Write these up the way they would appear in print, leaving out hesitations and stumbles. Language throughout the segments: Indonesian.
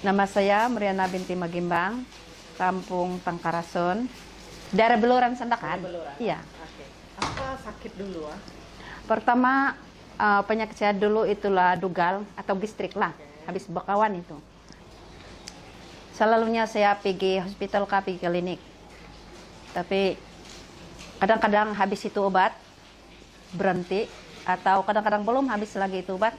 Nama saya Mariana binti Magimbang, Kampung Tangkarason, daerah Beluran Sandakan. Beluran. Iya. Oke. Apa sakit dulu ah? Pertama penyakit saya dulu itulah dugal atau gistrik lah, habis bakawan itu. Selalunya saya pergi hospital pergi klinik. Tapi kadang-kadang habis itu obat berhenti atau kadang-kadang belum habis lagi itu obat.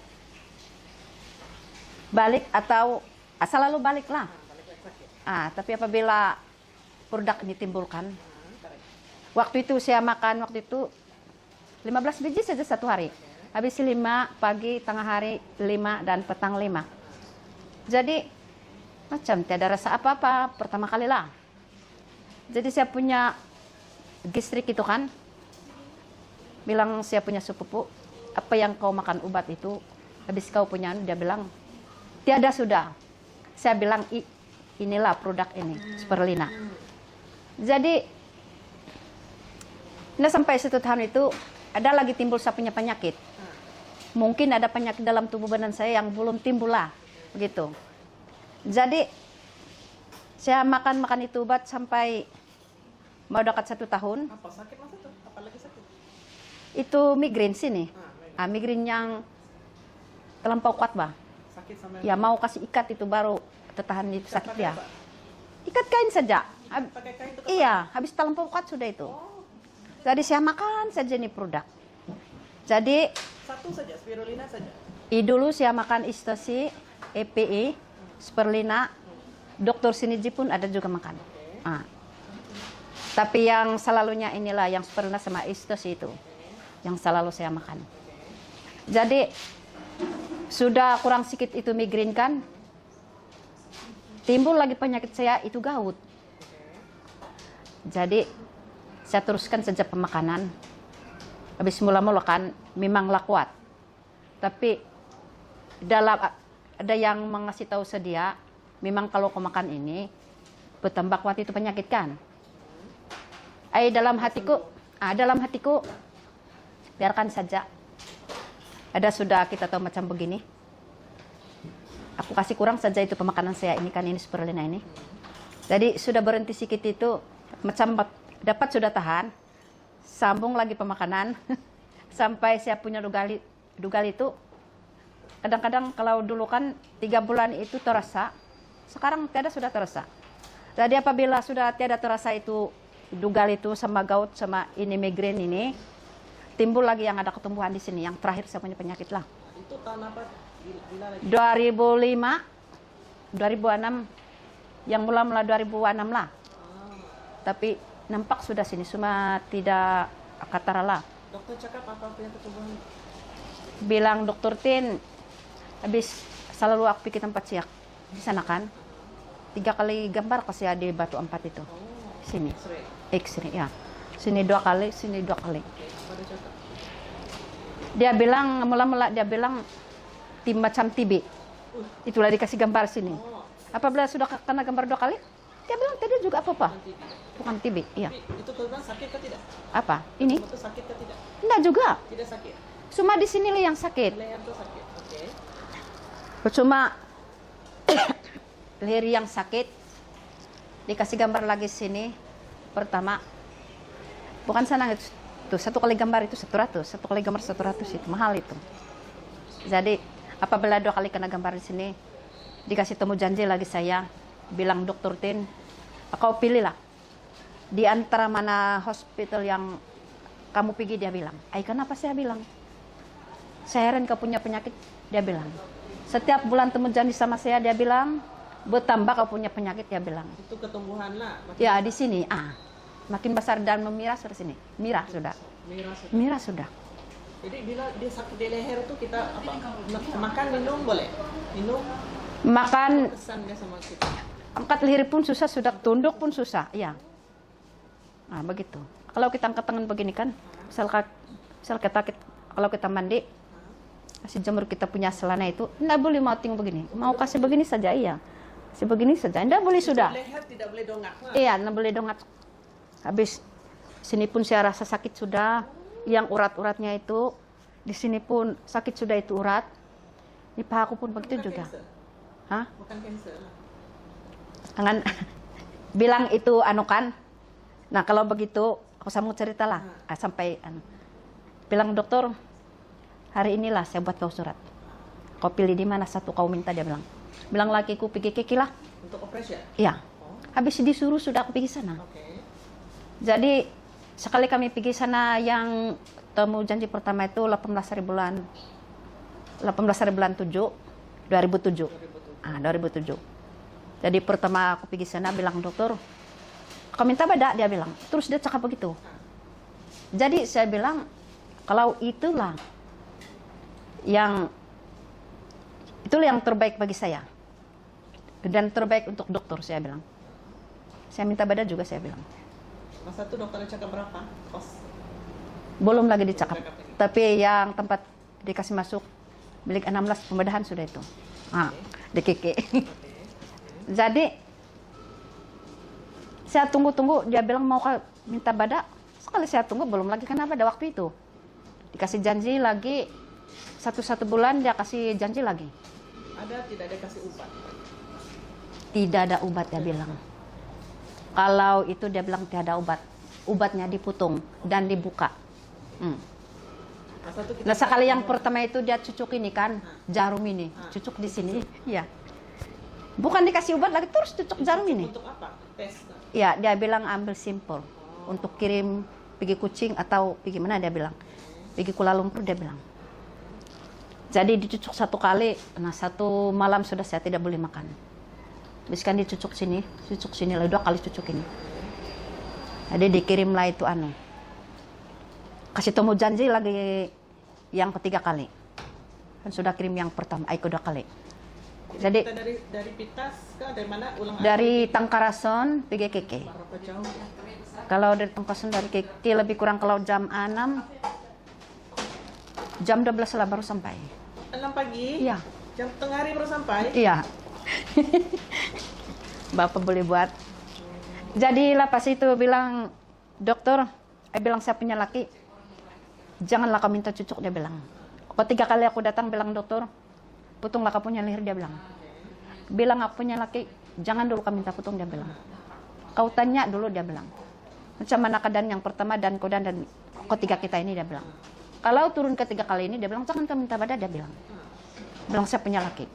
Balik atau selalu balik lah. Tapi apabila produk ini timbulkan, waktu itu saya makan 15 biji saja satu hari. Habis 5 pagi, tengah hari 5 dan petang 5. Jadi macam tiada rasa apa-apa pertama kali lah. Jadi saya punya gistrik itu kan, bilang saya punya sepupu, apa yang kau makan obat itu, habis kau punya, dia bilang tiada sudah. Saya bilang inilah produk ini, Spirulina. Jadi nah sampai satu tahun itu ada lagi timbul saya punya penyakit. Mungkin ada penyakit dalam tubuh badan saya yang belum timbul lah, begitu. Jadi saya makan itu obat sampai mau dekat 1 tahun. Apa sakit masa tuh? Apa lagi sakit? Itu migrain sini. Migrain yang terlampau kuat bah. Sakit sampai Ya mau kasih ikat itu baru tertahan itu sakit pakai dia. apa? Ikat kain saja. Pakai kain itu Iya, habis terlampau kuat sudah itu. Jadi saya makan saja nih produk. Jadi satu saja, Spirulina saja. dulu saya makan Istosi, EPE, Spirulina, Dr. Siniji pun ada juga makan. Tapi yang selalunya inilah yang Spirulina sama Istosi itu yang selalu saya makan. Jadi sudah kurang sedikit itu migrain kan, timbul lagi penyakit saya itu gout. Jadi saya teruskan saja pemakanan. Habis mula-mula kan memanglah kuat. Tapi dalam ada yang mengasih tahu sedia, memang kalau kau makan ini bertambah kuat itu penyakit kan. Dalam hatiku biarkan saja. Ada sudah kita tahu macam begini. Aku kasih kurang saja itu pemakanan saya ini kan, ini Spirulina ini. Jadi sudah berhenti sedikit itu macam dapat sudah tahan. Sambung lagi pemakanan sampai saya punya dugal itu. Kadang-kadang kalau dulu kan 3 bulan itu terasa, sekarang tiada sudah terasa. Jadi apabila sudah tiada terasa itu dugal itu sama gout sama ini migrain ini, timbul lagi yang ada ketumbuhan di sini. Yang terakhir saya punya penyakit lah. Itu tahun apa? 2005, 2006, yang mula-mula 2006 lah. Tapi nampak sudah sini, cuma tidak katarala. Dokter cakap apa punya ketumbuhan? Bilang dokter Tin, habis selalu aku pergi tempat siak di sana kan. 3 kali gambar kasih di batu 4 itu. Sini. X-ray ya. Sini 2 kali, sini 2 kali. Dia bilang mula-mula dia bilang tim macam TB. Itulah dikasih gambar sini. Apabila sudah kena gambar 2 kali, dia bilang tadi juga apa-apa. Bukan TB, iya. Itu korban sakit atau tidak? Apa? Ini? Itu sakit atau tidak? Enggak juga. Tidak sakit. Cuma di sini yang sakit. Leher itu sakit. Oke. Cuma leher yang sakit. Dikasih gambar lagi sini. Pertama, bukan senang itu. Tuh, 1 kali gambar itu 100. 1 kali gambar 100 itu mahal itu. Jadi apabila 2 kali kena gambar di sini, dikasih temu janji lagi saya. Bilang dokter Tin, kau pilihlah di antara mana hospital yang kamu pergi, dia bilang. Kenapa saya bilang? Saya heran kau punya penyakit, dia bilang. Setiap bulan temu janji sama saya, dia bilang, bertambah kau punya penyakit, dia bilang. Itu ketumbuhan lah. Ya di sini, makin besar dan memirah sudah sini. Mirah sudah. Mirah sudah. Jadi bila dia sakit di leher itu kita apa? Makan, minum boleh? Minum? Makan, Kesannya sama kita. angkat leher pun susah, sudah tunduk pun susah, ya. Begitu. Kalau kita angkat tangan begini kan, misal kalau kita mandi, kasih jemur kita punya celana itu, enggak boleh mau tinggal begini. Mau kasih begini saja, iya. Kasih begini saja, enggak boleh sudah. Leher tidak boleh dongak. Iya, enggak boleh dongak. Habis sini pun saya rasa sakit sudah, yang urat-uratnya itu, di sini pun sakit sudah itu urat. Di pahaku pun begitu juga. Hah? Bukan cancer lah. Jangan bilang itu anu kan. Nah, kalau begitu aku sambung cerita lah. Sampai bilang dokter, hari inilah saya buat kau surat. Kau pilih di mana satu kau minta, dia bilang. Bilang lakiku pergi ke Kila. Untuk operasi ya? Iya. Oh, Habis disuruh sudah aku pergi sana. oke. Jadi sekali kami pergi sana yang temu janji pertama itu 18 hari bulan 7 2007. 2007. Jadi pertama aku pergi sana bilang dokter, kau minta beda, dia bilang. Terus dia cakap begitu. Jadi saya bilang kalau itulah yang terbaik bagi saya dan terbaik untuk dokter, saya bilang. Saya minta beda juga, saya bilang. Masa itu dokternya cakap berapa? Kos? Belum lagi dicakap. Tapi yang tempat dikasih masuk bilik 16 pembedahan sudah itu. Di Kiki. Jadi saya tunggu-tunggu, dia bilang mau minta beda. Sekali saya tunggu belum lagi kenapa ada waktu itu. Dikasih janji lagi 1 bulan, dia kasih janji lagi. Tidak ada kasih obat? Tidak ada obat, dia bilang. Kalau itu dia bilang tidak ada obat. Obatnya diputung dan dibuka. Nah, sekali yang pertama itu dia cucuk ini kan, jarum ini, cucuk di sini. Ya. Bukan dikasih obat lagi, terus cucuk jarum ini. Untuk apa? Tes? Ya, dia bilang ambil simpel. Untuk kirim pergi Kucing atau pergi mana, dia bilang. Pergi Kuala Lumpur, dia bilang. Jadi dicucuk 1 kali, nah 1 malam sudah saya tidak boleh makan. Habis kan dicucuk sini lagi 2 kali cucuk ini. Jadi dikirimlah itu kasih temu janji lagi yang ketiga kali. Kan sudah kirim yang pertama, kedua kali. Jadi kita dari Pitas ke dari mana? Dari Tangkarason pergi Keke. Berapa jauh? Kalau dari Tangkarason dari Keke lebih kurang kalau jam 6, jam 12 lah baru sampai. 6 pagi? Iya. Jam tengah hari baru sampai? Iya. Bapak boleh buat. Jadi lah pas itu bilang, dokter, bilang saya punya laki, janganlah kau minta cucuk, dia bilang. Kok 3 kali aku datang bilang dokter, putunglah kau punya leher, dia bilang. Bilang aku punya laki, jangan dulu kau minta putung, dia bilang. Kau tanya dulu, dia bilang. Macam mana keadaan yang pertama dan ketiga kita ini, dia bilang. Kalau turun ketiga kali ini, dia bilang, jangan kau minta badan, dia bilang. Bilang saya punya laki.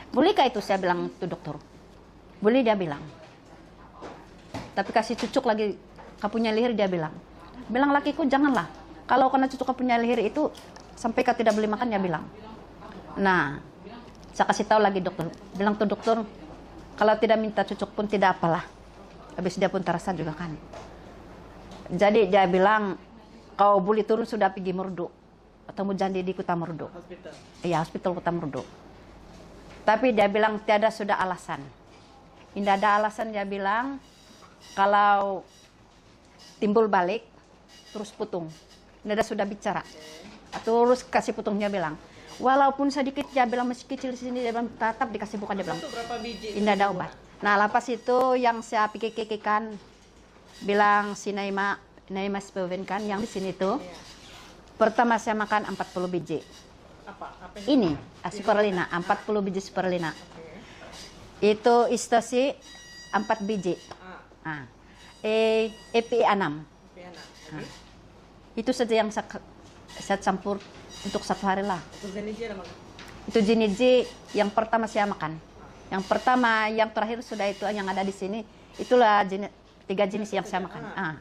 Bolehkah itu, saya bilang tuh dokter. Boleh, dia bilang. Tapi kasih cucuk lagi kau punya leher, dia bilang. Bilang lakiku janganlah. Kalau kena cucuk kau punya leher itu sampai kau tidak boleh makan, dia bilang. Nah, saya kasih tahu lagi dokter. Bilang tuh dokter, kalau tidak minta cucuk pun tidak apalah. Habis dia pun terasa juga kan. Jadi dia bilang, kau boleh turun sudah pergi Merdu. Ketemu janji di Kota Merdu. Hospital? Iya, hospital Kota Merdu. Tapi dia bilang tiada sudah alasan. Tidak ada alasan, dia bilang. Kalau timbul balik, terus putung. Tidak sudah bicara. Terus kasih putung, dia bilang. Walaupun sedikit, dia bilang masih kecil di sini, dia bilang tetap dikasih bukan, dia bilang. Itu berapa biji? Tidak ada obat. Nah, lepas itu yang saya pikir-pikirkan, bilang si Naima Speven kan, yang di sini tuh. Iya. Pertama saya makan 40 biji. Apa Ini, Superlina, 40 biji Superlina. Okay. Itu Istasi 4 biji. EPI 6. Itu saja yang saya campur untuk 1 hari lah. Itu Zeniji ada mana? Itu Zeniji yang pertama saya makan. Yang pertama, yang terakhir sudah itu yang ada di sini. Itulah 3 jenis yang saya makan.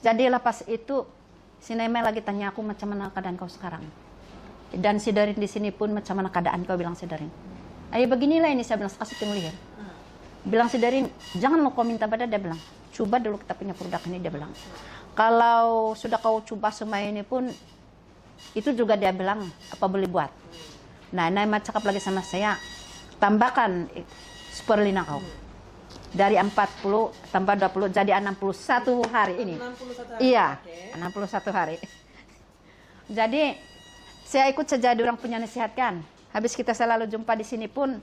Jadi lepas itu si Naima lagi tanya aku macam mana keadaan kau sekarang. Dan si Darin di sini pun macam mana keadaan kau, bilang si Darin. Ayo beginilah ini, saya bilang kasih tengok lihat. Bilang si Darin, jangan lo kau minta pada, dia bilang. Coba dulu kita punya produk ini, dia bilang. Kalau sudah kau coba semua ini pun, itu juga dia bilang, apa boleh buat. Nah, Naima cakap lagi sama saya, tambahkan Superlina kau. Dari 40 tambah 20 jadi 61 hari ini. 61 hari? Iya, Okay. 61 hari. Jadi, saya ikut saja orang punya nasihatkan. Habis kita selalu jumpa di sini pun,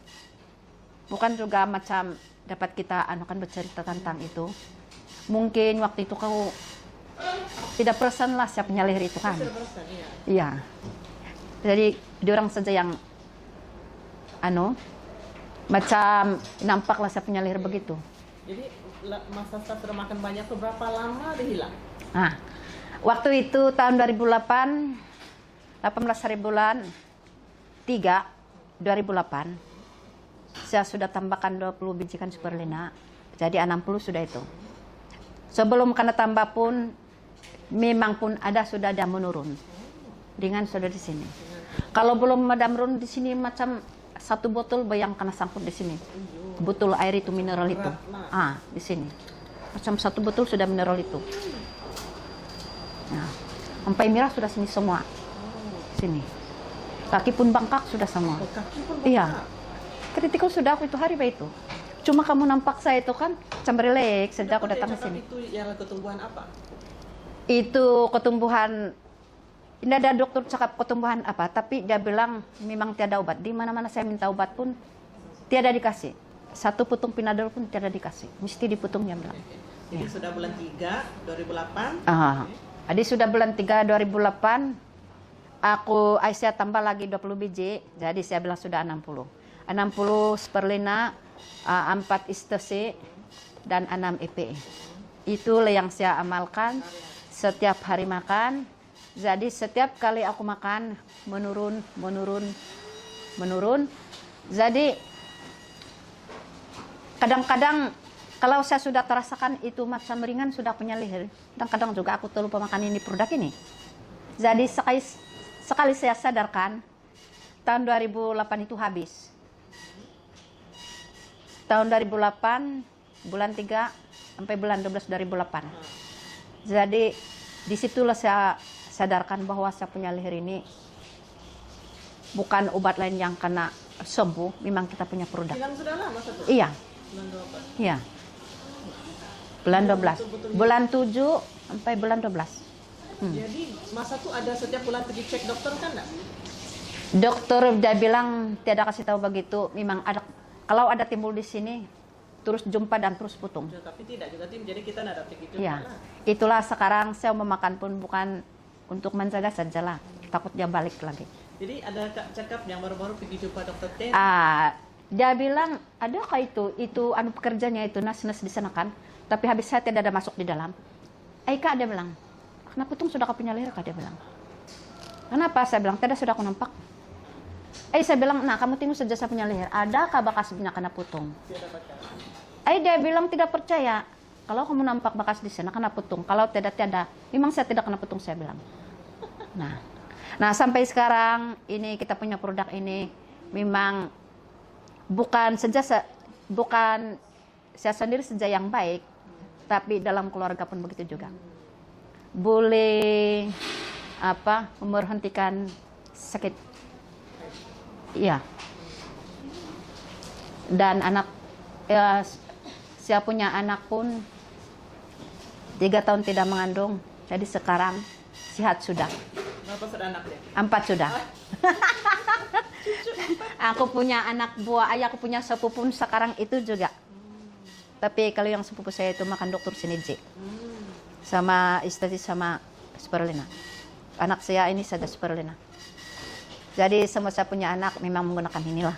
bukan juga macam dapat kita anukan bercerita tentang itu. Mungkin waktu itu kau tidak perasan lah saya punya leher itu kan. Perasan, iya. Iya. Jadi diorang saja yang Macam nampaklah saya punya leher begitu. Jadi masa start sudah makan banyak tuh berapa lama dia hilang? Nah, waktu itu tahun 2008, 18 hari bulan 3, 2008, saya sudah tambahkan 20 bijikan Superlina, jadi 60 sudah itu. Sebelum kena tambah pun, memang pun sudah ada menurun. Dengan sudah di sini. Kalau belum ada menurun di sini macam 1 botol bayang kena sangkut di sini. Botol air itu mineral itu. Di sini. Macam 1 botol sudah mineral itu. Nah, sampai merah sudah sini semua. Sini. Kaki pun bengkak sudah semua. Kaki pun Iya. Kritikal sudah aku itu hari itu. Cuma kamu nampak saya itu kan macam relax, sejak aku datang ke sini. Itu yang ketumbuhan apa? Itu ketumbuhan, tidak ada dokter cakap ketumbuhan apa, tapi dia bilang memang tiada obat. Di mana-mana saya minta obat pun tiada dikasih. 1 putung Panadol pun tiada dikasih. Mesti diputung dia bilang. Jadi sudah bulan 3 2008. Jadi sudah bulan 3 2008 saya tambah lagi 20 biji. Jadi saya bilang sudah 60. 60 Superlina, 4 Istose dan 6 EPE. Itulah yang saya amalkan setiap hari makan. Jadi setiap kali aku makan menurun. Jadi kadang-kadang kalau saya sudah terasakan itu macam ringan sudah punya leher. Kadang-kadang juga aku terlupa makan ini produk ini. Jadi sekali saya sadarkan tahun 2008 itu habis. Tahun 2008 bulan 3 sampai bulan 12 2008. Jadi disitulah saya sadarkan bahwa saya punya leher ini bukan obat lain yang kena sembuh, memang kita punya produk. Hilang sudah lama satu? Iya. Bulan 12. Iya. Bulan 12. Bulan 7 sampai bulan 12. Jadi masa tuh ada setiap bulan pergi cek dokter kan enggak? Dokter dia bilang tiada kasih tahu begitu, memang ada kalau ada timbul di sini terus jumpa dan terus putung. Tapi tidak juga tim, jadi kita tidak begitu. Iya. Itulah sekarang saya memakan pun bukan untuk menjaga sajalah, takut dia balik lagi. Jadi ada cakap yang baru-baru pergi jumpa dokter T. Dia bilang adakah itu anu pekerjanya itu nas-nas di sana kan, tapi habis saya tidak ada masuk di dalam. Kak dia bilang, kenapa putung sudah kau punya leher kak dia bilang. Kenapa? Saya bilang tidak, sudah aku nampak. Saya bilang, nah kamu tengok saja saya punya leher, adakah bekasnya kena putung? Dia bilang tidak percaya. Kalau kamu nampak bekas di sana kena putung, kalau tiada, memang saya tidak kena putung saya bilang. Nah sampai sekarang ini kita punya produk ini memang bukan saya sendiri saja yang baik, tapi dalam keluarga pun begitu juga. Boleh memberhentikan sakit. Iya. Dan anak saya punya anak pun 3 tahun tidak mengandung, jadi sekarang sehat sudah. Berapa sudah anaknya? 4 sudah. Aku punya anak buah ayah, aku punya sepupu pun sekarang itu juga. Tapi kalau yang sepupu saya itu makan dokter Sinidji. Sama istri sama Superlina. Anak saya ini saja Superlina. Jadi semua saya punya anak memang menggunakan inilah.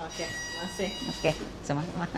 Oke, masih. Oke, sama-sama.